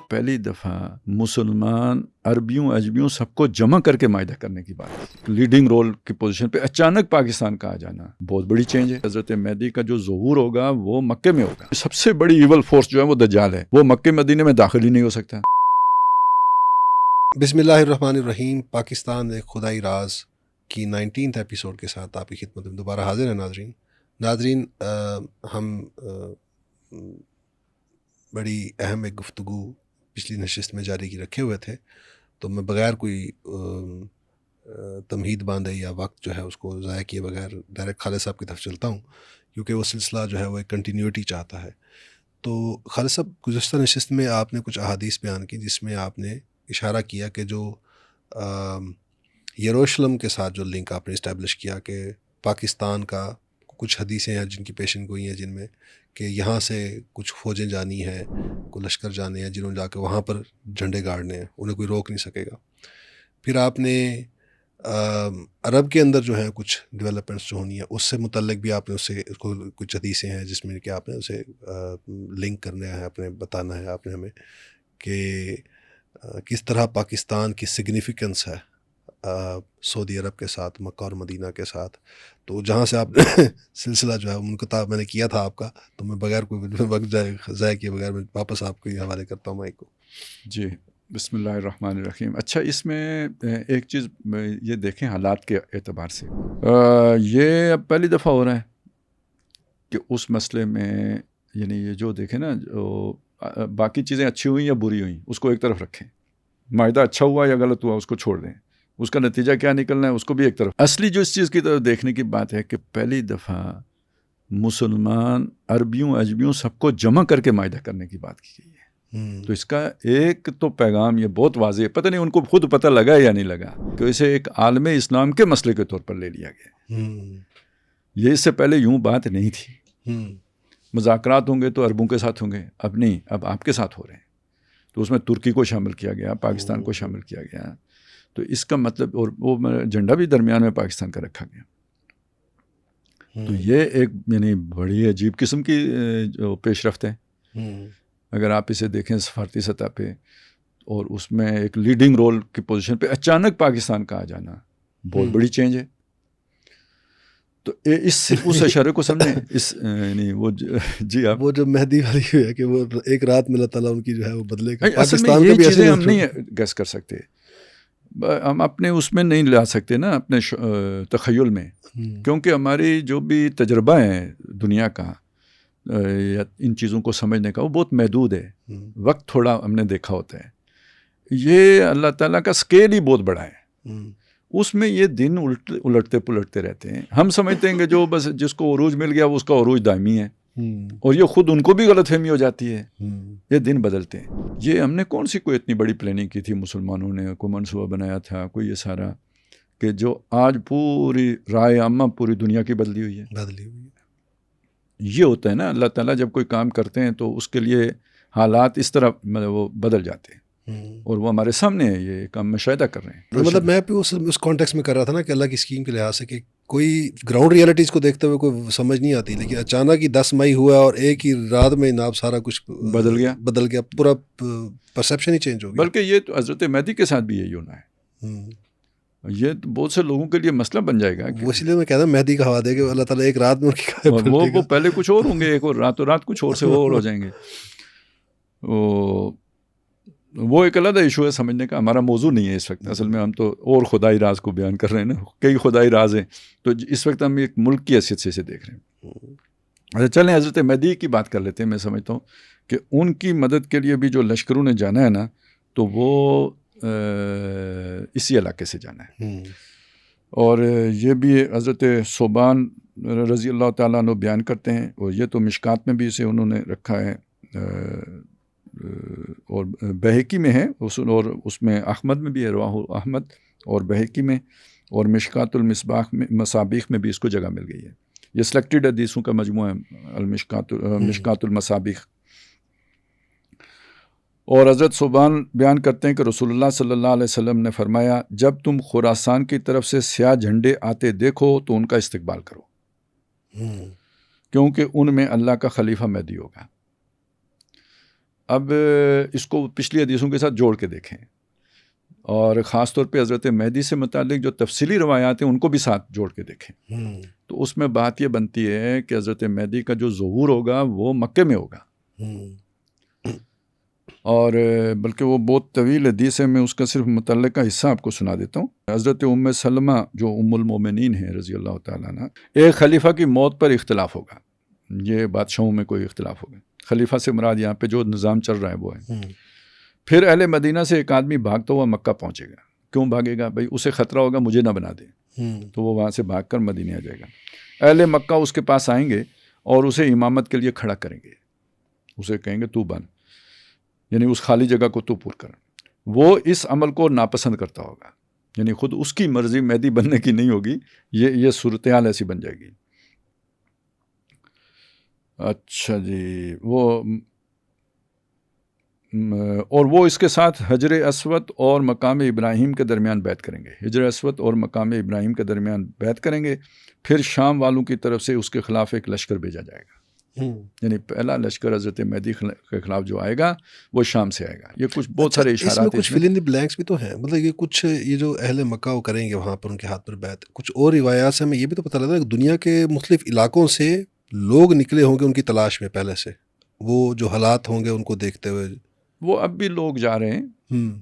پہلی دفعہ مسلمان عربیوں اجمیوں سب کو جمع کر کے معاہدہ کرنے کی بات، لیڈنگ رول کی پوزیشن پہ اچانک پاکستان کا آ جانا بہت بڑی چینج ہے۔ حضرت مہدی کا جو ظہور ہوگا وہ مکے میں ہوگا۔ سب سے بڑی ایول فورس جو ہے وہ دجال ہے، وہ مکے مدینے میں داخل ہی نہیں ہو سکتا۔ بسم اللہ الرحمن الرحیم۔ پاکستان ایک خدائی راز کی 19th ایپیسوڈ کے ساتھ آپ کی خدمت میں دوبارہ حاضر ہیں۔ ناظرین ہم بڑی اہم ایک گفتگو پچھلی نشست میں جاری کی رکھے ہوئے تھے، تو میں بغیر کوئی تمہید باندھے یا وقت جو ہے اس کو ضائع کیے بغیر ڈائریکٹ خالد صاحب کی طرف چلتا ہوں، کیونکہ وہ سلسلہ جو ہے وہ ایک کنٹینیوٹی چاہتا ہے۔ تو خالد صاحب، گزشتہ نشست میں آپ نے کچھ احادیث بیان کی جس میں آپ نے اشارہ کیا کہ جو یروشلم کے ساتھ جو لنک آپ نے اسٹیبلش کیا کہ پاکستان کا کچھ حدیثیں ہیں جن کی پیشن گوئی ہیں، جن میں کہ یہاں سے کچھ فوجیں جانی ہیں، کوئی لشکر جانے ہیں جنہوں نے جا کے وہاں پر جھنڈے گاڑنے ہیں، انہیں کوئی روک نہیں سکے گا۔ پھر آپ نے عرب کے اندر جو ہے کچھ ڈیولپمنٹس جو ہونی ہیں اس سے متعلق بھی آپ نے اس کو کچھ حدیثیں ہیں جس میں کہ آپ نے اسے لنک کرنا ہے، اپنے بتانا ہے آپ نے ہمیں کہ کس طرح پاکستان کی سگنیفیکنس ہے سعودی عرب کے ساتھ، مکہ اور مدینہ کے ساتھ۔ تو جہاں سے آپ نے سلسلہ جو ہے منقطع میں نے کیا تھا آپ کا، تو میں بغیر کوئی وقت ضائع کیے بغیر میں واپس آپ کو یہ حوالے کرتا ہوں مائک کو۔ جی، بسم اللہ الرحمن الرحیم۔ اچھا، اس میں ایک چیز یہ دیکھیں حالات کے اعتبار سے، یہ اب پہلی دفعہ ہو رہا ہے کہ اس مسئلے میں، یعنی یہ جو دیکھیں نا، جو باقی چیزیں اچھی ہوئیں یا بری ہوئیں اس کو ایک طرف رکھیں، معاہدہ اچھا ہوا یا غلط ہوا اس کو چھوڑ دیں، اس کا نتیجہ کیا نکلنا ہے اس کو بھی ایک طرف۔ اصلی جو اس چیز کی طرف دیکھنے کی بات ہے کہ پہلی دفعہ مسلمان عربیوں اجمیوں سب کو جمع کر کے معاہدہ کرنے کی بات کی گئی ہے۔ تو اس کا ایک تو پیغام یہ بہت واضح ہے، پتہ نہیں ان کو خود پتہ لگا یا نہیں لگا کہ اسے ایک عالم اسلام کے مسئلے کے طور پر لے لیا گیا۔ یہ اس سے پہلے یوں بات نہیں تھی۔ مذاکرات ہوں گے تو عربوں کے ساتھ ہوں گے، اب نہیں، اب آپ کے ساتھ ہو رہے ہیں۔ تو اس میں ترکی کو شامل کیا گیا، پاکستان کو شامل کیا گیا۔ تو اس کا مطلب، اور وہ جھنڈا بھی درمیان میں پاکستان کا رکھا گیا۔ تو یہ ایک یعنی بڑی عجیب قسم کی جو پیش رفت ہے اگر آپ اسے دیکھیں سفارتی سطح پہ، اور اس میں ایک لیڈنگ رول کی پوزیشن پہ اچانک پاکستان کا آ جانا بہت بڑی چینج ہے۔ تو اس اشارے کو سمجھیں، اس یعنی وہ جی آپ وہ جو مہدی والی ہے کہ وہ ایک رات میں اللہ تعالیٰ ان کی جو ہے وہ بدلے گا۔ اصل میں یہ چیزیں ہم نہیں گیس کر سکتے، ہم اپنے اس میں نہیں لا سکتے نا، اپنے تخیل میں، کیونکہ ہماری جو بھی تجربہ ہے دنیا کا یا ان چیزوں کو سمجھنے کا وہ بہت محدود ہے، وقت تھوڑا ہم نے دیکھا ہوتا ہے۔ یہ اللہ تعالیٰ کا سکیل ہی بہت بڑا ہے، اس میں یہ دن الٹتے پلٹتے رہتے ہیں۔ ہم سمجھتے ہیں کہ جو بس جس کو عروج مل گیا وہ اس کا عروج دائمی ہے، اور یہ خود ان کو بھی غلط فہمی ہو جاتی ہے، یہ دن بدلتے ہیں۔ یہ ہم نے کون سی کوئی اتنی بڑی پلاننگ کی تھی، مسلمانوں نے کوئی منصوبہ بنایا تھا کوئی یہ سارا، کہ جو آج پوری رائے عامہ پوری دنیا کی بدلی ہوئی ہے۔ یہ ہوتا ہے نا، اللہ تعالیٰ جب کوئی کام کرتے ہیں تو اس کے لیے حالات اس طرح وہ بدل جاتے ہیں، اور وہ ہمارے سامنے ہے، یہ کام مشاہدہ کر رہے ہیں۔ مطلب میں بھی اس کانٹیکس میں کر رہا تھا نا کہ اللہ کی اسکیم کے لحاظ سے کہ کوئی گراؤنڈ ریالٹیز کو دیکھتے ہوئے کوئی سمجھ نہیں آتی، لیکن اچانک ہی 10 مئی ہوا اور ایک ہی رات میں جناب سارا کچھ بدل گیا، پورا پرسیپشن ہی چینج ہو گیا۔ بلکہ یہ تو حضرت مہدی کے ساتھ بھی یہی ہونا ہے، یہ تو بہت سے لوگوں کے لیے مسئلہ بن جائے گا۔ وہ اس لیے میں کہتا ہوں مہدی کا حوالہ دے کہ اللہ تعالیٰ ایک رات میں وہ پہلے کچھ اور ہوں گے، ایک اور راتوں رات کچھ اور سے اور ہو جائیں گے۔ وہ ایک علیحدہ ایشو ہے سمجھنے کا، ہمارا موضوع نہیں ہے اس وقت۔ اصل میں ہم تو اور خدائی راز کو بیان کر رہے ہیں نا، کئی خدائی راز ہیں، تو اس وقت ہم ایک ملک کی حیثیت سے اسے دیکھ رہے ہیں۔ اچھا چلیں حضرت مہدی کی بات کر لیتے ہیں۔ میں سمجھتا ہوں کہ ان کی مدد کے لیے بھی جو لشکروں نے جانا ہے نا، تو وہ اسی علاقے سے جانا ہے، اور یہ بھی حضرت ثوبان رضی اللہ تعالیٰ عنہ بیان کرتے ہیں، اور یہ تو مشکات میں بھی اسے انہوں نے رکھا ہے، اور بہقی میں ہے، اور اس میں احمد میں بھی ہے، رواہ احمد اور بہقی میں، اور مشکات المصابیح میں بھی اس کو جگہ مل گئی ہے۔ یہ سلیکٹڈ حدیثوں کا مجموعہ ہے مشکات المصابیح۔ اور حضرت ثوبان بیان کرتے ہیں کہ رسول اللہ صلی اللہ علیہ وسلم نے فرمایا، جب تم خراسان کی طرف سے سیاہ جھنڈے آتے دیکھو تو ان کا استقبال کرو، کیونکہ ان میں اللہ کا خلیفہ مہدی ہوگا۔ اب اس کو پچھلی حدیثوں کے ساتھ جوڑ کے دیکھیں، اور خاص طور پہ حضرت مہدی سے متعلق جو تفصیلی روایات ہیں ان کو بھی ساتھ جوڑ کے دیکھیں، تو اس میں بات یہ بنتی ہے کہ حضرت مہدی کا جو ظہور ہوگا وہ مکے میں ہوگا، اور بلکہ وہ بہت طویل حدیث ہے، میں اس کا صرف متعلقہ حصہ آپ کو سنا دیتا ہوں۔ حضرت ام سلمہ جو ام المومنین ہیں رضی اللہ تعالیٰ عنہ، ایک خلیفہ کی موت پر اختلاف ہوگا، یہ بادشاہوں میں کوئی اختلاف ہوگا، خلیفہ سے مراد یہاں پہ جو نظام چل رہا ہے وہ ہے۔ پھر اہل مدینہ سے ایک آدمی بھاگتا ہوا مکہ پہنچے گا، کیوں بھاگے گا؟ بھائی اسے خطرہ ہوگا مجھے نہ بنا دے، تو وہ وہاں سے بھاگ کر مدینے آ جائے گا۔ اہل مکہ اس کے پاس آئیں گے اور اسے امامت کے لیے کھڑا کریں گے، اسے کہیں گے تو بن، یعنی اس خالی جگہ کو تو پر کر۔ وہ اس عمل کو ناپسند کرتا ہوگا، یعنی خود اس کی مرضی مہدی بننے کی نہیں ہوگی، یہ صورتحال ایسی بن جائے گی۔ اچھا جی، اور وہ اس کے ساتھ حجر اسود اور مقام ابراہیم کے درمیان بیعت کریں گے، حجر اسود اور مقام ابراہیم کے درمیان بیعت کریں گے۔ پھر شام والوں کی طرف سے اس کے خلاف ایک لشکر بھیجا جائے گا، یعنی پہلا لشکر حضرت مہدی کے خلاف جو آئے گا وہ شام سے آئے گا۔ یہ کچھ بہت سارے اشارات اس میں کچھ فل ان دی بلینکس بھی تو ہیں، مطلب یہ کچھ یہ جو اہل مکہ وہ کریں گے وہاں پر ان کے ہاتھ پر بیعت، کچھ اور روایات سے ہمیں یہ بھی تو پتہ لگتا ہے کہ دنیا کے مختلف علاقوں سے لوگ نکلے ہوں گے ان کی تلاش میں، پہلے سے وہ جو حالات ہوں گے ان کو دیکھتے ہوئے۔ وہ اب بھی لوگ جا رہے ہیں،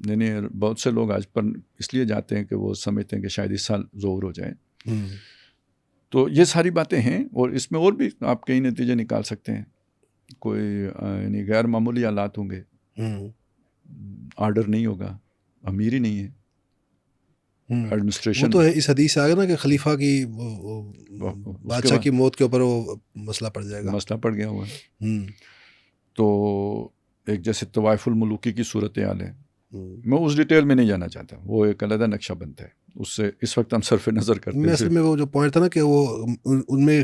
یعنی بہت سے لوگ آج پر اس لیے جاتے ہیں کہ وہ سمجھتے ہیں کہ شاید اس سال ظہور ہو جائے۔ تو یہ ساری باتیں ہیں، اور اس میں اور بھی آپ کئی نتیجے نکال سکتے ہیں، کوئی یعنی غیر معمولی حالات ہوں گے، آرڈر نہیں ہوگا، امیر ہی نہیں ہے، ایڈمنسٹریشن وہ تو ہے، اس حدیث سے آگے نا کہ خلیفہ کی بادشاہ کی موت کے اوپر وہ مسئلہ پڑ جائے گا، مسئلہ پڑ گیا ہوا ہے۔ تو ایک جیسے طوائف الملوکی کی صورتحال ہے، میں اس ڈیٹیل میں نہیں جانا چاہتا، وہ ایک علیحدہ نقشہ بنتا ہے، اس سے اس وقت ہم صرف نظر کرتے ہیں۔ اصل میں وہ جو پوائنٹ تھا نا کہ وہ ان میں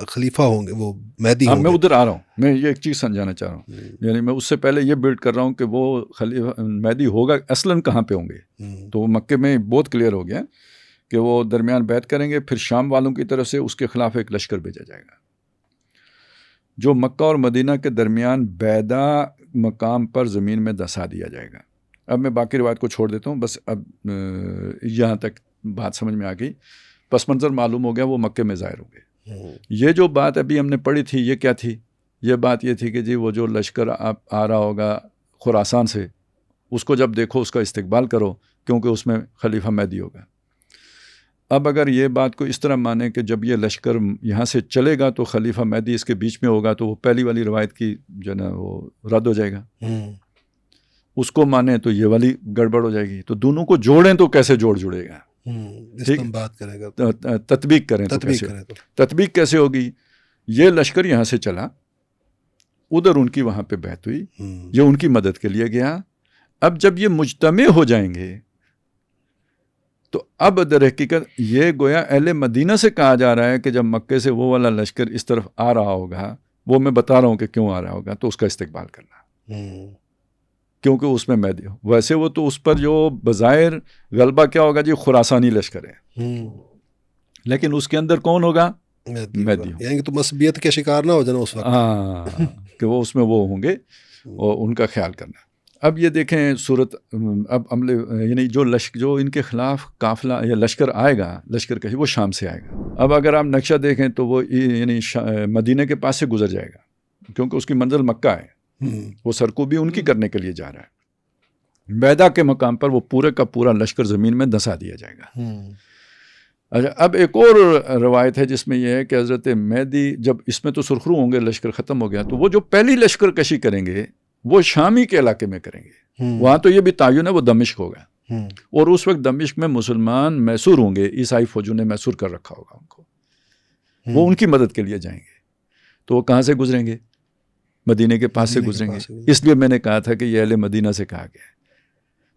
خلیفہ ہوں گے، وہ مہدی ہوں گے۔ میں ادھر آ رہا ہوں، میں یہ ایک چیز سمجھانا چاہ رہا ہوں، یعنی میں اس سے پہلے یہ بلڈ کر رہا ہوں کہ وہ خلیفہ مہدی ہوگا اصلاً کہاں پہ ہوں گے۔ تو مکے میں بہت کلیئر ہو گیا کہ وہ درمیان بیعت کریں گے، پھر شام والوں کی طرف سے اس کے خلاف ایک لشکر بھیجا جائے گا، جو مکہ اور مدینہ کے درمیان بیدا مقام پر زمین میں دسا دیا جائے گا۔ اب میں باقی روایت کو چھوڑ دیتا ہوں، بس اب یہاں تک بات سمجھ میں آ گئی، پس منظر معلوم ہو گیا، وہ مکے میں ظاہر ہو گئے۔ یہ جو بات ابھی ہم نے پڑھی تھی یہ کیا تھی؟ یہ بات یہ تھی کہ جی وہ جو لشکر آ رہا ہوگا خراسان سے، اس کو جب دیکھو اس کا استقبال کرو، کیونکہ اس میں خلیفہ مہدی ہوگا۔ اب اگر یہ بات کو اس طرح مانیں کہ جب یہ لشکر یہاں سے چلے گا تو خلیفہ مہدی اس کے بیچ میں ہوگا، تو وہ پہلی والی روایت کی جو ہے نا وہ رد ہو جائے گا۔ اس کو مانیں تو یہ والی گڑبڑ ہو جائے گی، تو دونوں کو جوڑیں تو کیسے جڑے گا؟ بات کرے گا، تطبیق کریں تو کیسے؟ تطبیق کیسے ہوگی؟ یہ لشکر یہاں سے چلا، ادھر ان کی وہاں پہ بیعت ہوئی، یہ ان کی مدد کے لیے گیا۔ اب جب یہ مجتمع ہو جائیں گے تو اب در حقیقت یہ گویا اہل مدینہ سے کہا جا رہا ہے کہ جب مکے سے وہ والا لشکر اس طرف آ رہا ہوگا، وہ میں بتا رہا ہوں کہ کیوں آ رہا ہوگا، تو اس کا استقبال کرنا، کیونکہ اس میں مہدی ہو۔ ویسے وہ تو اس پر جو بظاہر غلبہ کیا ہوگا جی خراسانی لشکر ہے، لیکن اس کے اندر کون ہوگا؟ مہدی ہو، یعنی کہ تو مسبیت کے شکار نہ ہو جانا اس وقت، ہاں کہ وہ اس میں وہ ہوں گے، اور ان کا خیال کرنا۔ اب یہ دیکھیں صورت، اب عمل یعنی جو ان کے خلاف قافلہ یا لشکر آئے گا، لشکر کہی وہ شام سے آئے گا۔ اب اگر آپ نقشہ دیکھیں تو وہ یعنی مدینہ کے پاس سے گزر جائے گا، کیونکہ اس کی منزل مکہ ہے، وہ سرکوبی ان کی کرنے کے لیے جا رہا ہے۔ بیدا کے مقام پر وہ پورے کا پورا لشکر زمین میں دسا دیا جائے گا۔ اچھا، اب ایک اور روایت ہے جس میں یہ ہے کہ حضرت مہدی جب اس میں تو سرخرو ہوں گے، لشکر ختم ہو گیا، تو وہ جو پہلی لشکر کشی کریں گے وہ شامی کے علاقے میں کریں گے، وہاں تو یہ بھی تعین ہے وہ دمشق ہوگا، اور اس وقت دمشق میں مسلمان میسور ہوں گے، عیسائی فوجوں نے میسور کر رکھا ہوگا ان کو، وہ ان کی مدد کے لیے جائیں گے، تو وہ کہاں سے گزریں گے؟ مدینے کے پاس سے گزریں گے۔ اس لیے میں نے کہا تھا کہ یہ اہل مدینہ سے کہا گیا ہے۔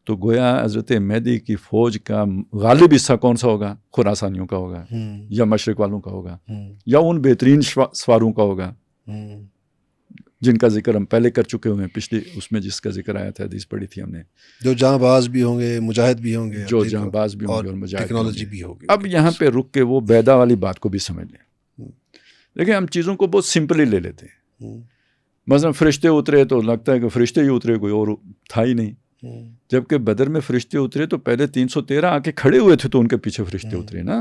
تو گویا حضرت مہدی کی فوج کا غالب حصہ کون سا ہوگا؟ خراسانیوں کا ہوگا، یا مشرق والوں کا ہوگا، یا ان بہترین سواروں کا ہوگا جن کا ذکر ہم پہلے کر چکے ہوئے ہیں، پچھلی اس میں جس کا ذکر آیا تھا، حدیث پڑھی تھی ہم نے، جو جہاں باز بھی ہوں گے، مجاہد بھی ہوں گے، جو جہاں باز بھی ہوں گے اور مجاہد ٹیکنالوجی بھی ہوگی۔ اب یہاں پہ رک کے وہ بیدا والی بات کو بھی سمجھ لیں۔ دیکھیں ہم چیزوں کو بہت سمپلی لے لیتے ہیں، مثلا فرشتے اترے تو لگتا ہے کہ فرشتے ہی اترے، کوئی اور تھا ہی نہیں. جبکہ بدر میں فرشتے اترے تو پہلے 313 آ کے کھڑے ہوئے تھے تو ان کے پیچھے فرشتے اترے نا.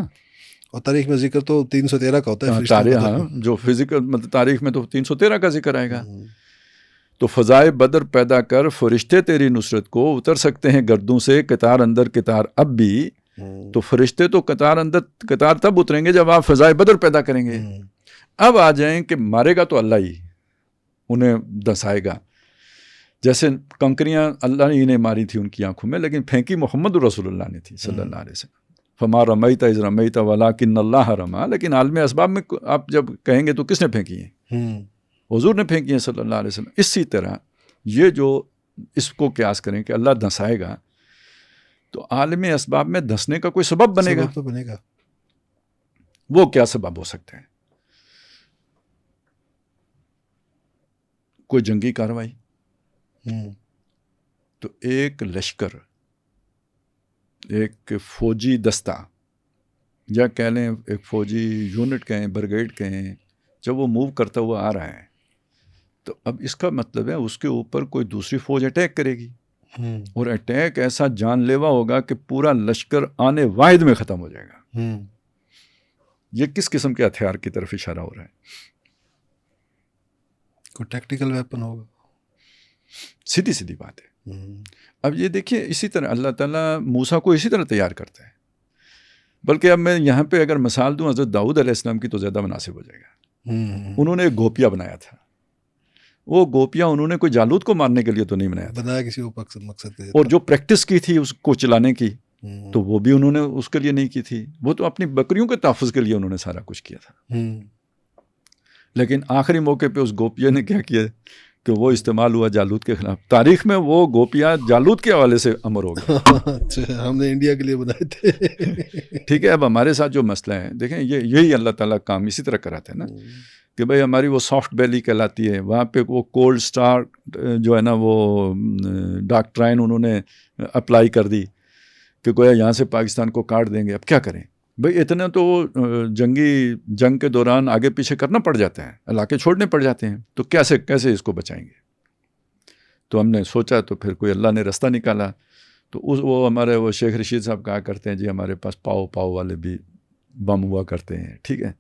اور تاریخ میں ذکر تو 313 کا ہوتا ہے تاریخ، ہاں جو فزیکل مطلب تاریخ میں تو 313 کا ذکر آئے گا. تو فضائے بدر پیدا کر فرشتے تیری نصرت کو، اتر سکتے ہیں گردوں سے قطار اندر قطار اب بھی. تو فرشتے تو قطار اندر قطار تب اتریں گے جب آپ فضائے بدر پیدا کریں گے. اب آ جائیں کہ مارے گا تو اللہ ہی انہیں دسائے گا. جیسے کنکریاں اللہ ہی نے ماری تھی ان کی آنکھوں میں، لیکن پھینکی محمد رسول اللہ نے تھی صلی اللہ علیہ وسلم. فما رمیت اذ رمیت ولکن اللہ رما. لیکن عالم اسباب میں آپ جب کہیں گے تو کس نے پھینکی ہیں؟ حضور نے پھینکی ہیں صلی اللہ علیہ وسلم. اسی طرح یہ جو اس کو قیاس کریں کہ اللہ دھنسائے گا تو عالم اسباب میں دھنسنے کا کوئی سبب بنے گا. تو بنے گا. وہ کیا سبب ہو سکتے ہیں؟ کوئی جنگی کارروائی. تو ایک لشکر، ایک فوجی دستہ یا کہہ لیں ایک فوجی یونٹ کہیں، بریگیڈ کہیں، جب وہ موو کرتا ہوا آ رہا ہے تو اب اس کا مطلب ہے اس کے اوپر کوئی دوسری فوج اٹیک کرے گی، اور اٹیک ایسا جان لیوا ہوگا کہ پورا لشکر آنے واحد میں ختم ہو جائے گا. یہ کس قسم کے ہتھیار کی طرف اشارہ ہو رہا ہے؟ کوئی ٹیکٹیکل ویپن ہوگا. سیدھی سیدھی بات ہے. اب یہ دیکھیے اسی طرح اللہ تعالیٰ موسیٰ کو اسی طرح تیار کرتا ہے. بلکہ اب میں یہاں پہ اگر مثال دوں حضرت داؤد علیہ السلام کی تو زیادہ مناسب ہو جائے گا. انہوں نے ایک گوپیا بنایا تھا. وہ گوپیا انہوں نے کوئی جالوت کو مارنے کے لیے تو نہیں بنایا کسی مقصد کے. اور جو پریکٹس کی تھی اس کو چلانے کی تو وہ بھی انہوں نے اس کے لیے نہیں کی تھی. وہ تو اپنی بکریوں کے تحفظ کے لیے انہوں نے سارا کچھ کیا تھا. لیکن آخری موقع پہ اس گوپیا نے کیا کیا کہ وہ استعمال ہوا جالوت کے خلاف. تاریخ میں وہ گوپیا جالوت کے حوالے سے امر ہو گیا. ہم نے انڈیا کے لیے بنائے تھے. ٹھیک ہے. اب ہمارے ساتھ جو مسئلہ ہے دیکھیں، یہی اللہ تعالیٰ کام اسی طرح کراتے ہیں نا کہ بھائی ہماری وہ سافٹ بیلی کہلاتی ہے، وہاں پہ وہ کولڈ سٹار جو ہے نا وہ ڈاکٹرائن انہوں نے اپلائی کر دی کہ گویا یہاں سے پاکستان کو کاٹ دیں گے. اب کیا کریں بھئی؟ اتنا تو جنگ کے دوران آگے پیچھے کرنا پڑ جاتا ہے، علاقے چھوڑنے پڑ جاتے ہیں. تو کیسے اس کو بچائیں گے؟ تو ہم نے سوچا تو پھر کوئی اللہ نے راستہ نکالا. تو وہ ہمارے وہ شیخ رشید صاحب کہا کرتے ہیں جی ہمارے پاس پاؤ والے بھی بم ہوا کرتے ہیں. ٹھیک ہے.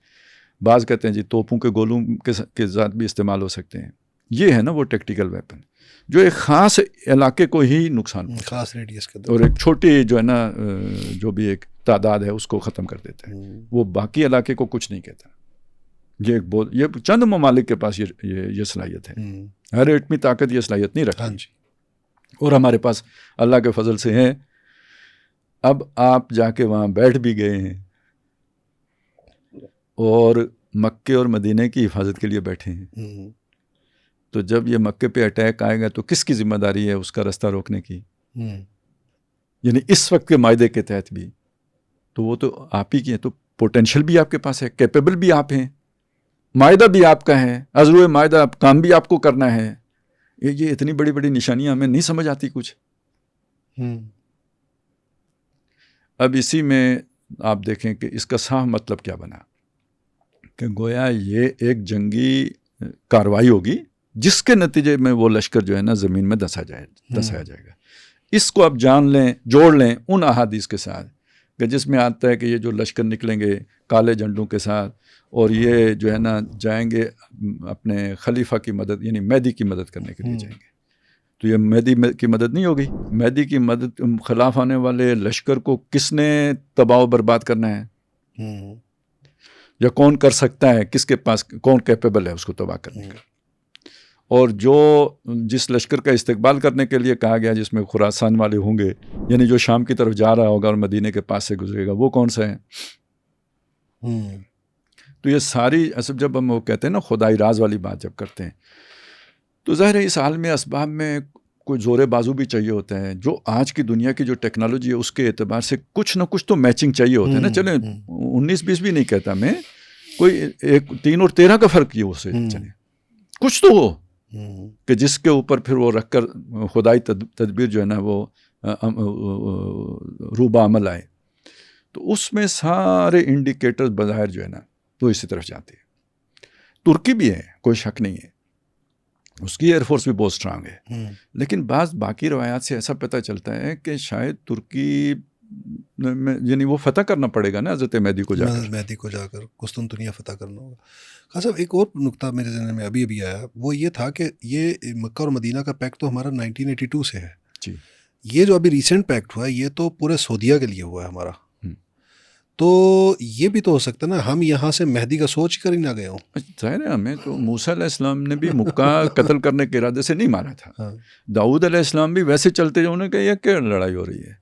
بعض کہتے ہیں جی توپوں کے گولوں کے ذات بھی استعمال ہو سکتے ہیں. یہ ہے نا وہ ٹیکٹیکل ویپن جو ایک خاص علاقے کو ہی نقصان، خاص ریڈیس کے اور ایک چھوٹی جو ہے نا جو بھی ایک تعداد ہے اس کو ختم کر دیتا ہے. وہ باقی علاقے کو کچھ نہیں کہتا. یہ چند ممالک کے پاس یہ صلاحیت ہے. ہر ایٹمی طاقت یہ صلاحیت نہیں رکھتی. اور ہمارے پاس اللہ کے فضل سے ہیں. اب آپ جا کے وہاں بیٹھ بھی گئے ہیں اور مکے اور مدینے کی حفاظت کے لیے بیٹھے ہیں. تو جب یہ مکے پہ اٹیک آئے گا تو کس کی ذمہ داری ہے اس کا راستہ روکنے کی؟ یعنی اس وقت کے معاہدے کے تحت بھی تو وہ تو آپ ہی کی ہے. تو پوٹینشیل بھی آپ کے پاس ہے، کیپیبل بھی آپ ہیں، معاہدہ بھی آپ کا ہے، عزلِ معاہدہ کام بھی آپ کو کرنا ہے. یہ اتنی بڑی بڑی نشانیاں ہمیں نہیں سمجھ آتی کچھ. اب اسی میں آپ دیکھیں کہ اس کا صاف مطلب کیا بنا کہ گویا یہ ایک جنگی کارروائی ہوگی جس کے نتیجے میں وہ لشکر جو ہے نا زمین میں دسایا جائے گا. اس کو آپ جان لیں، جوڑ لیں ان احادیث کے ساتھ کہ جس میں آتا ہے کہ یہ جو لشکر نکلیں گے کالے جھنڈوں کے ساتھ اور یہ جو ہے نا جائیں گے اپنے خلیفہ کی مدد یعنی مہدی کی مدد کرنے کے لیے جائیں گے. تو یہ مہدی کی مدد نہیں ہوگی. مہدی کی مدد خلاف آنے والے لشکر کو کس نے تباہ و برباد کرنا ہے یا کون کر سکتا ہے؟ کس کے پاس کون کیپیبل ہے اس کو تباہ کرنے کا؟ اور جس لشکر کا استقبال کرنے کے لیے کہا گیا جس میں خراسان والے ہوں گے یعنی جو شام کی طرف جا رہا ہوگا اور مدینے کے پاس سے گزرے گا، وہ کون سا ہے؟ تو یہ ساری اصل جب ہم وہ کہتے ہیں نا خدائی راز والی بات جب کرتے ہیں تو ظاہر ہے اس عالم اسباب میں کوئی زور بازو بھی چاہیے ہوتا ہے. جو آج کی دنیا کی جو ٹیکنالوجی ہے اس کے اعتبار سے کچھ نہ کچھ تو میچنگ چاہیے ہوتا ہے نا. چلیں 19-20 بھی نہیں کہتا میں، کوئی 3 اور 13 کا فرق یہ ہو سے چلے کچھ تو ہو کہ جس کے اوپر پھر وہ رکھ کر خدائی تدبیر جو ہے نا وہ روبہ عمل آئے. تو اس میں سارے انڈیکیٹرز بظاہر جو ہے نا وہ اسی طرف جاتے ہیں. ترکی بھی ہے، کوئی شک نہیں ہے، اس کی ایئر فورس بھی بہت اسٹرانگ ہے. لیکن بعض باقی روایات سے ایسا پتہ چلتا ہے کہ شاید ترکی یعنی وہ فتح کرنا پڑے گا نا حضرت مہدی کو جا کر قسطنطنیہ فتح کرنا ہوگا. خاص صاحب ایک اور نقطہ میرے ذہن میں ابھی آیا، وہ یہ تھا کہ یہ مکہ اور مدینہ کا پیکٹ تو ہمارا 1982 سے ہے جی. یہ جو ابھی ریسنٹ پیکٹ ہوا ہے یہ تو پورے سعودیہ کے لیے ہوا ہے ہمارا. تو یہ بھی تو ہو سکتا ہے نا ہم یہاں سے مہدی کا سوچ کر ہی نہ گئے ہوں. ظاہر ہے ہمیں تو موسیٰ علیہ السلام نے بھی مکہ قتل کرنے کے ارادے سے نہیں مارا تھا. داؤد علیہ السلام بھی ویسے چلتے جو انہوں نے کہا یہ کیا لڑائی ہو رہی ہے،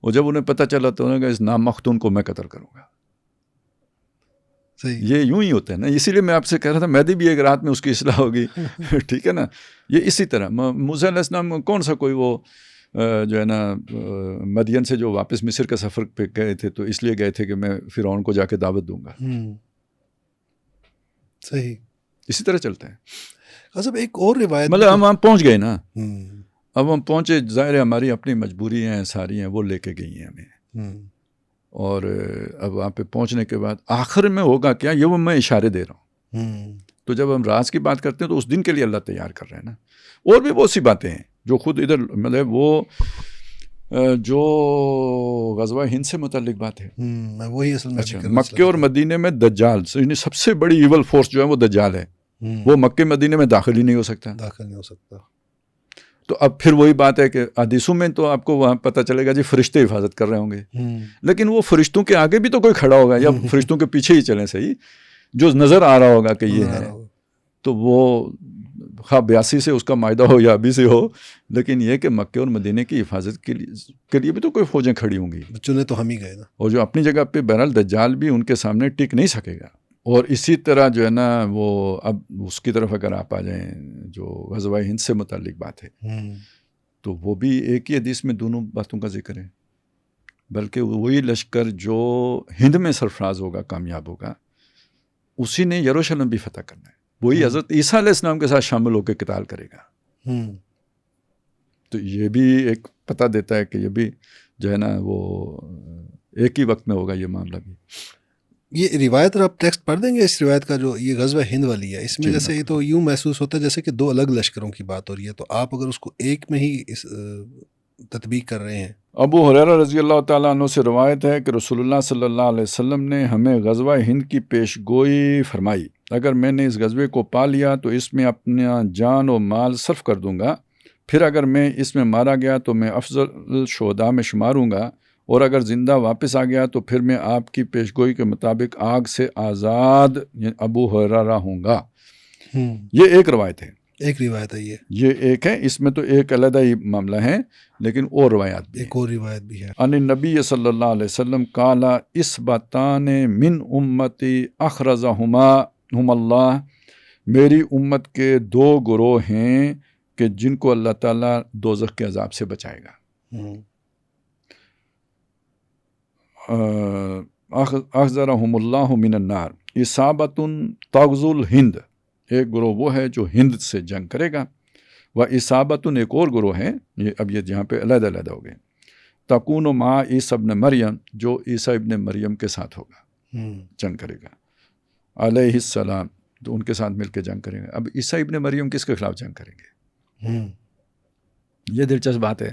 اور جب انہیں پتہ چلا تو انہوں نے کہا اس نام مختون کو میں قتل کروں گا. یہ یوں ہی ہوتا ہے نا. اسی لیے میں آپ سے کہہ رہا تھا مہدی بھی ایک رات میں اس کی اصلاح ہوگی. ٹھیک ہے نا. یہ اسی طرح موسیٰ علیہ السلام کون سا کوئی وہ جو ہے نا مدین سے جو واپس مصر کا سفر پہ گئے تھے تو اس لیے گئے تھے کہ میں فرعون کو جا کے دعوت دوں گا. صحیح. اسی طرح چلتا ہے. صاحب ایک اور روایت مطلب ہم وہاں پہنچ گئے نا، اب ہم پہنچے، ظاہر ہماری اپنی مجبوری ہیں ساری ہیں وہ لے کے گئی ہیں ہمیں. اور اب وہاں پہ پہنچنے کے بعد آخر میں ہوگا کیا، یہ وہ میں اشارے دے رہا ہوں. تو جب ہم راز کی بات کرتے ہیں تو اس دن کے لیے اللہ تیار کر رہے ہیں نا. اور بھی بہت سی باتیں ہیں جو خود ادھر مطلب وہ جو غزوہ ہند سے متعلق بات ہے وہی اصل میں مکے اور مدینے میں دجال سب سے بڑی ایول فورس جو ہے وہ دجال ہے. وہ مکے مدینے میں داخل ہی نہیں ہو سکتا. تو اب پھر وہی بات ہے کہ حدیثوں میں تو آپ کو وہاں پتہ چلے گا جی فرشتے حفاظت کر رہے ہوں گے، لیکن وہ فرشتوں کے آگے بھی تو کوئی کھڑا ہوگا یا فرشتوں کے پیچھے ہی چلیں صحیح، جو نظر آ رہا ہوگا کہ یہ ہے. تو وہ خواہ 82 سے اس کا معاہدہ ہو یا ابھی سے ہو، لیکن یہ کہ مکے اور مدینے کی حفاظت کے لیے بھی تو کوئی فوجیں کھڑی ہوں گی. چنے تو ہم ہی گئے نا. اور جو اپنی جگہ پہ بہرحال دجال بھی ان کے سامنے ٹک نہیں سکے گا. اور اسی طرح جو ہے نا وہ اب اس کی طرف اگر آپ آ جائیں جو غزوہ ہند سے متعلق بات ہے تو وہ بھی ایک ہی حدیث میں دونوں باتوں کا ذکر ہے. بلکہ وہی لشکر جو ہند میں سرفراز ہوگا، کامیاب ہوگا، اسی نے یروشلم بھی فتح کرنا ہے. وہی حضرت عیسیٰ علیہ السلام کے ساتھ شامل ہو کے قتال کرے گا. تو یہ بھی ایک پتہ دیتا ہے کہ یہ بھی جو ہے نا وہ ایک ہی وقت میں ہوگا یہ معاملہ بھی. یہ روایت آپ ٹیکسٹ پڑھ دیں گے اس روایت کا جو یہ غزوہ ہند والی ہے، اس میں جیسے یہ تو یوں محسوس ہوتا ہے جیسے کہ دو الگ لشکروں کی بات ہو رہی ہے، تو آپ اگر اس کو ایک میں ہی تطبیق کر رہے ہیں. ابو ہریرہ رضی اللہ تعالیٰ عنہ سے روایت ہے کہ رسول اللہ صلی اللہ علیہ وسلم نے ہمیں غزوہ ہند کی پیش گوئی فرمائی، اگر میں نے اس غزوے کو پا لیا تو اس میں اپنا جان و مال صرف کر دوں گا، پھر اگر میں اس میں مارا گیا تو میں افضل شہداء میں شمار ہوں گا، اور اگر زندہ واپس آ گیا تو پھر میں آپ کی پیش گوئی کے مطابق آگ سے آزاد ابو ہریرہ ہوں گا. یہ ایک روایت ہے. ایک روایت ہے یہ ایک ہے، اس میں تو ایک علیحدہ ہی معاملہ ہے، لیکن اور روایات بھی ایک اور روایت بھی ہے. ان النبی صلی اللہ علیہ وسلم قال اسبتان من امتی اخرجہم اللہ، میری امت کے دو گروہ ہیں کہ جن کو اللہ تعالیٰ دوزخ کے عذاب سے بچائے گا. اخذرہم اللہ من النار اصابۃ تغزو الہند، ایک گروہ وہ ہے جو ہند سے جنگ کرے گا، و اصابۃ ایک اور گروہ ہے، اب یہ جہاں پہ علیحدہ علیحدہ ہو گئے، تکون مع عیسیٰ ابن مریم، جو عیسیٰ ابن مریم کے ساتھ ہوگا، جنگ کرے گا علیہ السلام، تو ان کے ساتھ مل کے جنگ کریں گے. اب عیسیٰ ابن مریم کس کے خلاف جنگ کریں گے؟ یہ دلچسپ بات ہے.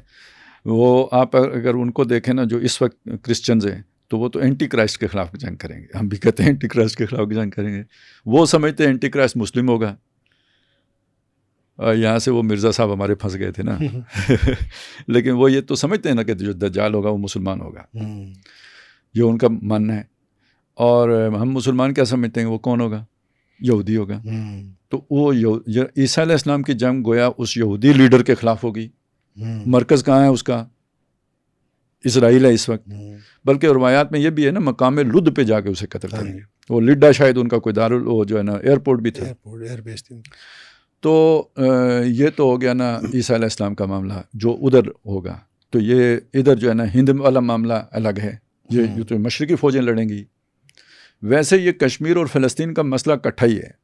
وہ آپ اگر ان کو دیکھیں نا جو اس وقت کرسچنز ہیں تو وہ تو اینٹی کرائسٹ کے خلاف جنگ کریں گے. ہم بھی کہتے ہیں اینٹی کرائسٹ کے خلاف جنگ کریں گے، وہ سمجھتے ہیں اینٹی کرائسٹ مسلم ہوگا. یہاں سے وہ مرزا صاحب ہمارے پھنس گئے تھے نا لیکن وہ یہ تو سمجھتے ہیں نا کہ جو دجال ہوگا وہ مسلمان ہوگا، یہ ان کا ماننا ہے. اور ہم مسلمان کیا سمجھتے ہیں وہ کون ہوگا؟ یہودی ہوگا. تو وہ عیسیٰ علیہ السلام کی جنگ گویا اس یہودی لیڈر کے خلاف ہوگی. مرکز کہاں ہے اس کا؟ اسرائیل ہے اس وقت. بلکہ روایات میں یہ بھی ہے نا مقام لد پہ جا کے اسے قتل کریں گے. وہ لڈا شاید ان کا کوئی وہ جو ہے نا ایئرپورٹ بھی تھا، ایئر بیس تھی. تو یہ تو ہو گیا نا عیسیٰ علیہ السلام کا معاملہ جو ادھر ہوگا. تو یہ ادھر جو ہے نا ہند والا معاملہ الگ ہے، یہ تو مشرقی فوجیں لڑیں گی. ویسے یہ کشمیر اور فلسطین کا مسئلہ اکٹھا ہی ہے.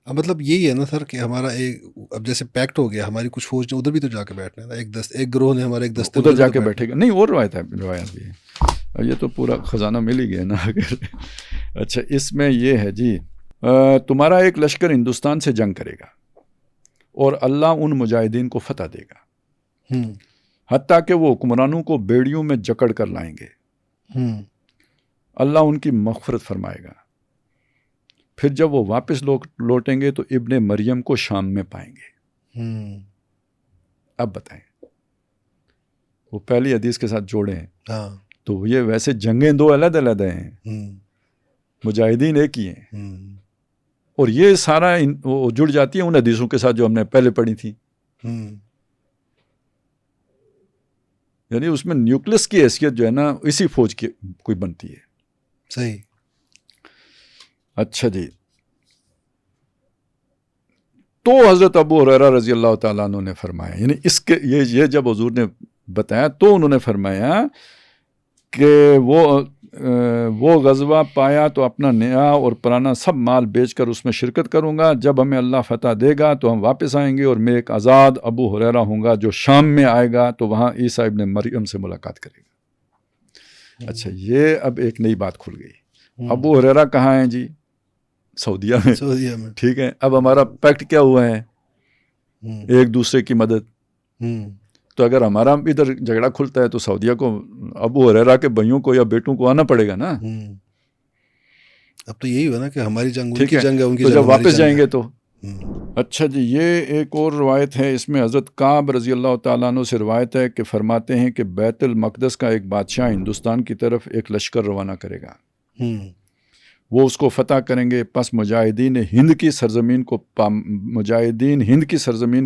مطلب یہی ہے نا سر کہ ہمارا ایک اب جیسے پیکٹ ہو گیا، ہماری کچھ فوج نے ادھر بھی تو جا کے بیٹھنا ہے نا، ایک گروہ نے ہمارا ایک دستے ادھر جا کے بیٹھے گا. نہیں اور روایت بھی ہے. اب یہ تو پورا خزانہ مل ہی گیا نا. اچھا اس میں یہ ہے جی تمہارا ایک لشکر ہندوستان سے جنگ کرے گا، اور اللہ ان مجاہدین کو فتح دے گا، حتیٰ کہ وہ حکمرانوں کو بیڑیوں میں جکڑ کر لائیں گے، اللہ ان کی مغفرت فرمائے گا، پھر جب وہ واپس لوٹیں گے تو ابن مریم کو شام میں پائیں گے۔ اب بتائیں، وہ پہلی حدیث کے ساتھ جوڑیں تو یہ ویسے جنگیں دو علیحدہ علیحدہ ہیں، مجاہدین ایک ہی ہیں، اور یہ سارا وہ جڑ جاتی ہیں ان حدیثوں کے ساتھ جو ہم نے پہلے پڑھی تھی، یعنی اس میں نیوکلس کی حیثیت جو ہے نا اسی فوج کی کوئی بنتی ہے۔ صحیح۔ اچھا جی، تو حضرت ابو ہریرہ رضی اللہ تعالیٰ عنہ نے فرمایا، یعنی اس کے یہ جب حضور نے بتایا تو انہوں نے فرمایا کہ وہ غزوہ پایا تو اپنا نیا اور پرانا سب مال بیچ کر اس میں شرکت کروں گا، جب ہمیں اللہ فتح دے گا تو ہم واپس آئیں گے اور میں ایک آزاد ابو ہریرہ ہوں گا جو شام میں آئے گا تو وہاں عیسیٰ ابن مریم سے ملاقات کرے گا۔ اچھا، یہ اب ایک نئی بات کھل گئی، ابو ہریرہ کہاں ہیں جی؟ سعودیہ میں۔ ٹھیک ہے، اب ہمارا پیکٹ کیا ہوا ہے؟ ایک دوسرے کی مدد۔ تو اگر ہمارا ادھر جھگڑا کھلتا ہے تو سعودیہ کو ابو ہریرہ کے بھائیوں کو یا بیٹوں کو آنا پڑے گا نا۔ اب تو یہی ہوا نا کہ ہماری جنگ ان کی جنگ ہے، ان کی تو جنگ جب واپس جائیں گے تو اچھا جی، یہ ایک اور روایت ہے، اس میں حضرت کعب رضی اللہ تعالیٰ عنہ سے روایت ہے کہ فرماتے ہیں کہ بیت المقدس کا ایک بادشاہ ہندوستان کی طرف ایک لشکر روانہ کرے گا، وہ اس کو فتح کریں گے، پس مجاہدین ہند کی سرزمین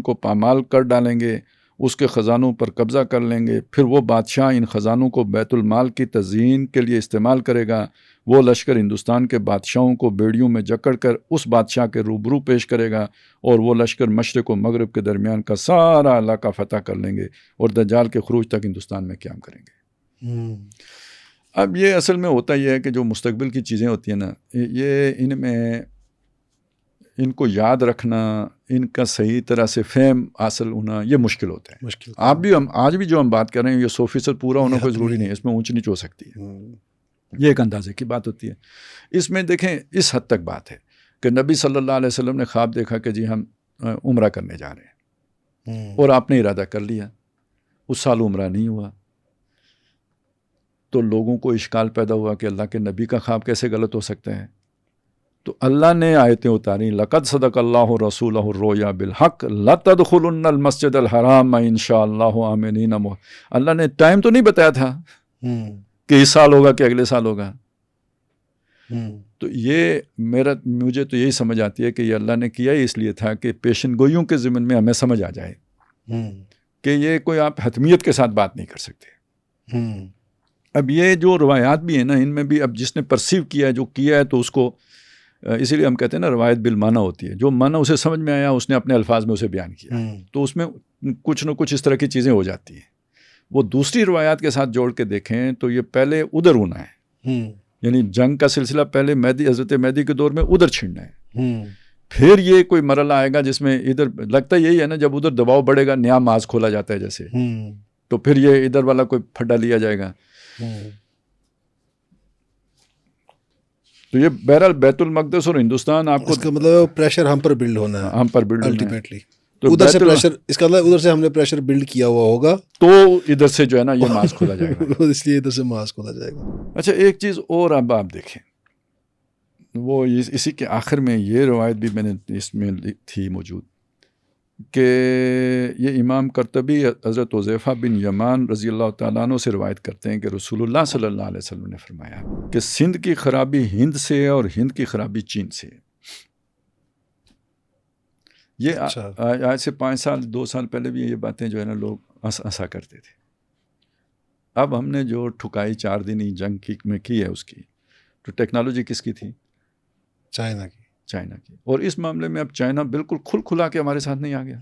کو پامال کر ڈالیں گے، اس کے خزانوں پر قبضہ کر لیں گے، پھر وہ بادشاہ ان خزانوں کو بیت المال کی تزئین کے لیے استعمال کرے گا، وہ لشکر ہندوستان کے بادشاہوں کو بیڑیوں میں جکڑ کر اس بادشاہ کے روبرو پیش کرے گا، اور وہ لشکر مشرق و مغرب کے درمیان کا سارا علاقہ فتح کر لیں گے اور دجال کے خروج تک ہندوستان میں قیام کریں گے۔ اب یہ اصل میں ہوتا یہ ہے کہ جو مستقبل کی چیزیں ہوتی ہیں نا، یہ ان کو یاد رکھنا، ان کا صحیح طرح سے فہم حاصل ہونا یہ مشکل ہوتا ہے۔ آج بھی جو ہم بات کر رہے ہیں یہ 100% پورا ہونا کوئی ضروری نہیں ہے، اس میں اونچ نیچ ہو سکتی ہے، یہ ایک اندازے کی بات ہوتی ہے۔ اس میں دیکھیں اس حد تک بات ہے کہ نبی صلی اللہ علیہ وسلم نے خواب دیکھا کہ جی ہم عمرہ کرنے جا رہے ہیں، اور آپ نے ارادہ کر لیا، اس سال عمرہ نہیں ہوا، تو لوگوں کو اشکال پیدا ہوا کہ اللہ کے نبی کا خواب کیسے غلط ہو سکتا ہے، تو اللہ نے آیتیں اتاری، لقد صدق اللہ رسولہ الرؤیا بالحق لتدخلن المسجد الحرام ان شاء اللہ آمنین۔ اللہ نے ٹائم تو نہیں بتایا تھا کہ اس سال ہوگا کہ اگلے سال ہوگا، تو یہ مجھے تو یہی سمجھ آتی ہے کہ یہ اللہ نے کیا ہی اس لیے تھا کہ پیشن گوئیوں کے ضمن میں ہمیں سمجھ آ جائے کہ یہ کوئی آپ حتمیت کے ساتھ بات نہیں کر سکتے۔ اب یہ جو روایات بھی ہیں نا، ان میں بھی اب جس نے پرسیو کیا ہے، جو کیا ہے، تو اس کو اسی لیے ہم کہتے ہیں نا روایت بالمعنی ہوتی ہے، جو معنی اسے سمجھ میں آیا اس نے اپنے الفاظ میں اسے بیان کیا، تو اس میں کچھ نہ کچھ اس طرح کی چیزیں ہو جاتی ہیں۔ وہ دوسری روایات کے ساتھ جوڑ کے دیکھیں تو یہ پہلے ادھر ہونا ہے، یعنی جنگ کا سلسلہ پہلے حضرت مہدی کے دور میں ادھر چھڑنا ہے، پھر یہ کوئی مرحلہ آئے گا جس میں ادھر لگتا یہی ہے نا، جب ادھر دباؤ بڑھے گا نیا ماز کھولا جاتا ہے جیسے، تو پھر یہ ادھر والا کوئی پھڈا لیا جائے گا۔ تو یہ بہرحال بیت المقدس اور ہندوستان آپ کو، اس کا مطلب پریشر ہم پر بلڈ ہونا ہے، ہم پر بلڈ الٹیمیٹلی ادھر سے پریشر، اس کا مطلب ادھر سے ہم نے پریشر بلڈ کیا ہوا ہوگا تو ادھر سے جو ہے نا یہ ماس کھولا جائے گا، اس لیے ادھر سے ماس کھولا جائے گا۔ اچھا ایک چیز اور اب آپ دیکھیں، وہ اسی کے آخر میں یہ روایت بھی میں نے اس میں تھی موجود کہ یہ امام قرطبی حضرت حذیفہ بن یمان رضی اللہ تعالیٰ عنہ سے روایت کرتے ہیں کہ رسول اللہ صلی اللہ علیہ وسلم نے فرمایا کہ سندھ کی خرابی ہند سے اور ہند کی خرابی چین سے۔ یہ آج سے 5 سال 2 سال پہلے بھی یہ باتیں جو ہے نا لوگ ہنسا کرتے تھے۔ اب ہم نے جو ٹھکائی 4 دنی جنگ میں کی ہے اس کی تو ٹیکنالوجی کس کی تھی؟ چائنا کی، اور اس معاملے میں اب چائنا بالکل کھل کھلا کے ہمارے ساتھ نہیں آ گیا،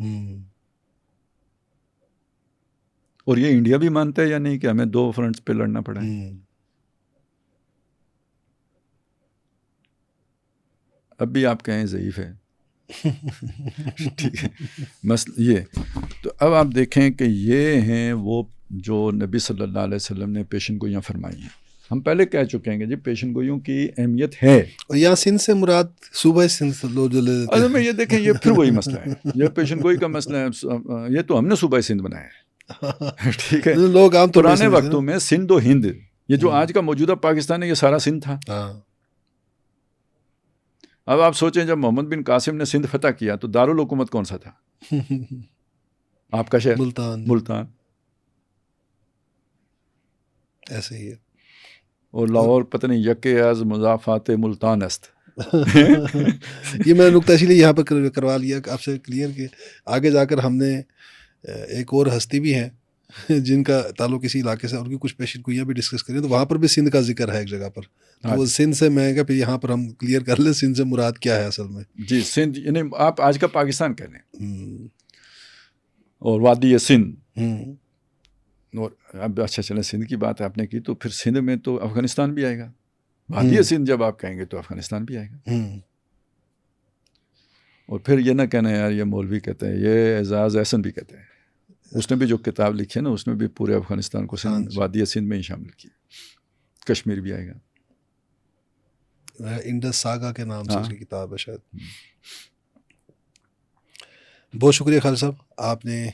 اور یہ انڈیا بھی مانتا ہے یا نہیں کہ ہمیں 2 فرنٹس پہ لڑنا پڑا ہے۔ اب بھی آپ کہیں ضعیف ہے، ٹھیک ہے، مسئلہ یہ۔ تو اب آپ دیکھیں کہ یہ ہیں وہ جو نبی صلی اللہ علیہ وسلم نے پیشن گوئیاں فرمائی ہیں۔ ہم پہلے کہہ چکے ہیں کہ جی پیشن گوئیوں کی اہمیت ہے. اور یہاں سندھ سے مراد صوبہ سندھ سے لوگ جو لے لیتے اصل میں یہ دیکھیں یہ پھر وہی مسئلہ ہے, یہ پیشن گوئی کا مسئلہ ہے. یہ تو ہم نے صوبہ سندھ بنایا ہے, ٹھیک ہے. لوگ عام طور پرانے وقتوں میں سندھ و ہند, یہ جو آج کا موجودہ پاکستان ہے, یہ سارا سندھ تھا. ہاں اب آپ سوچیں جب محمد بن قاسم نے سندھ فتح کیا تو دارالحکومت کون سا تھا آپ کا شہر؟ ملتان. ملتان. ایسے ہی ہے. اور لاہور پتہ نہیں یکے از مضافات ملتان است. یہ میں نے نکتہ اسی لیے یہاں پر کروا لیا آپ سے کلیئر کہ آگے جا کر ہم نے ایک اور ہستی بھی ہیں جن کا تعلق اسی علاقے سے, ان کی کچھ پیشن گوئیاں بھی ڈسکس کریں, تو وہاں پر بھی سندھ کا ذکر ہے ایک جگہ پر. تو وہ سندھ سے میں کہا پھر یہاں پر ہم کلیئر کر لیں سندھ سے مراد کیا ہے اصل میں. جی سندھ یعنی آپ آج کا پاکستان کہہ لیں, اور وادی سندھ. اور اب اچھا چلیں سندھ کی بات آپ نے کی, تو پھر سندھ میں تو افغانستان بھی آئے گا. وادی سندھ جب آپ کہیں گے تو افغانستان بھی آئے گا. اور پھر یہ نہ کہنا یار یہ مولوی کہتے ہیں, یہ اعزاز احسن بھی کہتے ہیں, اس نے بھی جو کتاب لکھی ہے نا اس میں بھی پورے افغانستان کو سندھ وادی سندھ میں ہی شامل کیا. کشمیر بھی آئے گا. انڈس ساگا کے نام سے اس کی کتاب ہے شاید. بہت شکریہ خالد صاحب, آپ نے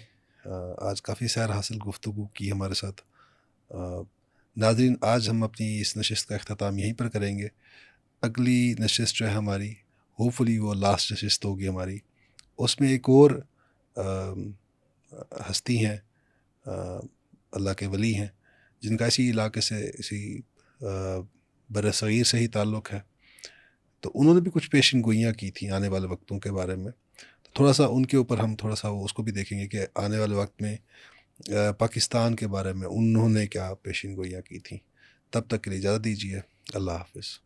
آج کافی سیر حاصل گفتگو کی ہمارے ساتھ. ناظرین, آج ہم اپنی اس نشست کا اختتام یہیں پر کریں گے. اگلی نشست جو ہے ہماری ہوپ فلی وہ لاسٹ نشست ہوگی ہماری. اس میں ایک اور ہستی ہیں, اللہ کے ولی ہیں, جن کا اسی علاقے سے اسی بر صغیر سے ہی تعلق ہے. تو انہوں نے بھی کچھ پیشن گوئیاں کی تھیں آنے والے وقتوں کے بارے میں. تو تھوڑا سا ان کے اوپر ہم تھوڑا سا اس کو بھی دیکھیں گے کہ آنے والے وقت میں پاکستان کے بارے میں انہوں نے کیا پیشن گوئیاں کی تھیں. تب تک کے لیے اجازت دیجیے. اللہ حافظ.